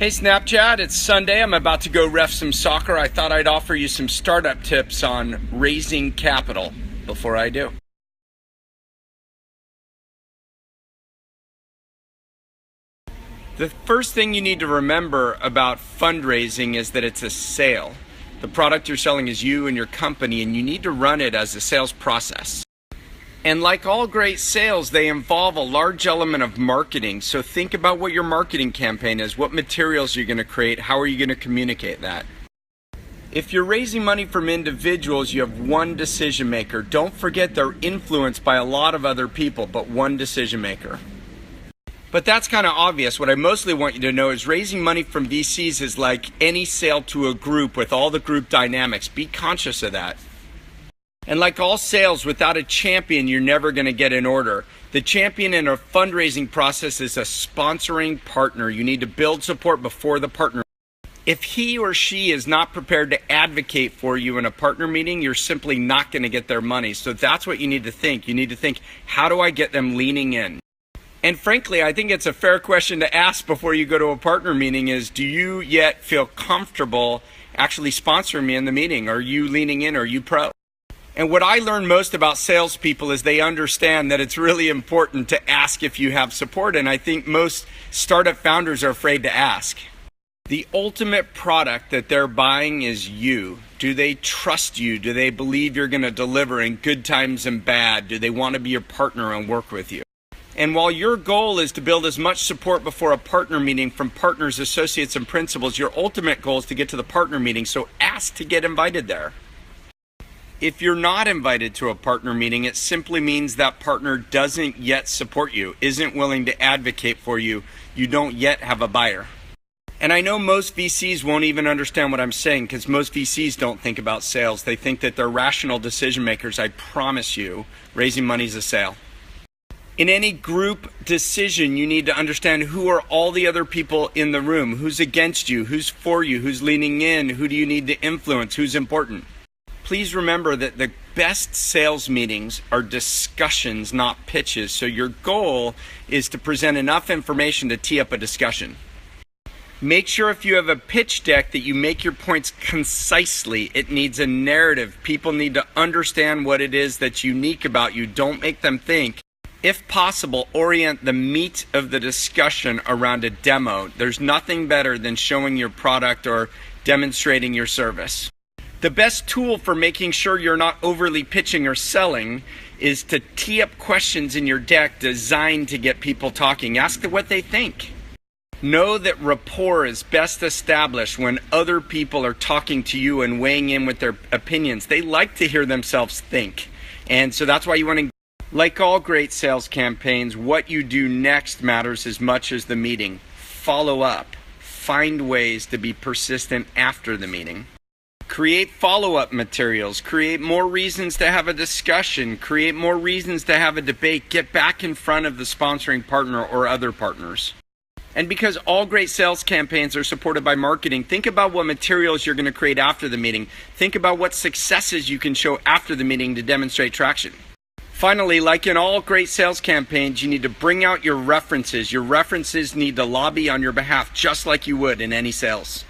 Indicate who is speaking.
Speaker 1: Hey Snapchat, it's Sunday. I'm about to go ref some soccer. I thought I'd offer you some startup tips on raising capital before I do. The first thing you need to remember about fundraising is that it's a sale. The product you're selling is you and your company, and you need to run it as a sales process. And like all great sales, they involve a large element of marketing. So think about what your marketing campaign is, what materials you're going to create, how are you going to communicate that. If you're raising money from individuals, you have one decision maker. Don't forget they're influenced by a lot of other people, but one decision maker. But that's kind of obvious. What I mostly want you to know is raising money from VCs is like any sale to a group with all the group dynamics. Be conscious of that. And like all sales, without a champion, you're never going to get an order. The champion in a fundraising process is a sponsoring partner. You need to build support before the partner. If he or she is not prepared to advocate for you in a partner meeting, you're simply not going to get their money. So that's what you need to think. You need to think, how do I get them leaning in? And frankly, I think it's a fair question to ask before you go to a partner meeting is, do you yet feel comfortable actually sponsoring me in the meeting? Are you leaning in? Are you pro? And what I learned most about salespeople is they understand that it's really important to ask if you have support. And I think most startup founders are afraid to ask. The ultimate product that they're buying is you. Do they trust you? Do they believe you're going to deliver in good times and bad? Do they want to be your partner and work with you? And while your goal is to build as much support before a partner meeting from partners, associates, and principals, your ultimate goal is to get to the partner meeting. So ask to get invited there. If you're not invited to a partner meeting, it simply means that partner doesn't yet support you, isn't willing to advocate for you. You don't yet have a buyer. And I know most VCs won't even understand what I'm saying because most VCs don't think about sales. They think that they're rational decision makers. I promise you, raising money is a sale. In any group decision, you need to understand who are all the other people in the room, who's against you, who's for you, who's leaning in, who do you need to influence, who's important. Please remember that the best sales meetings are discussions, not pitches. So your goal is to present enough information to tee up a discussion. Make sure if you have a pitch deck that you make your points concisely. It needs a narrative. People need to understand what it is that's unique about you. Don't make them think. If possible, orient the meat of the discussion around a demo. There's nothing better than showing your product or demonstrating your service. The best tool for making sure you're not overly pitching or selling is to tee up questions in your deck designed to get people talking. Ask them what they think. Know that rapport is best established when other people are talking to you and weighing in with their opinions. They like to hear themselves think. And so that's why you want to, like all great sales campaigns, what you do next matters as much as the meeting. Follow up. Find ways to be persistent after the meeting. Create follow-up materials, create more reasons to have a discussion, create more reasons to have a debate, get back in front of the sponsoring partner or other partners. And because all great sales campaigns are supported by marketing, think about what materials you're going to create after the meeting. Think about what successes you can show after the meeting to demonstrate traction. Finally, like in all great sales campaigns, you need to bring out your references. Your references need to lobby on your behalf just like you would in any sales.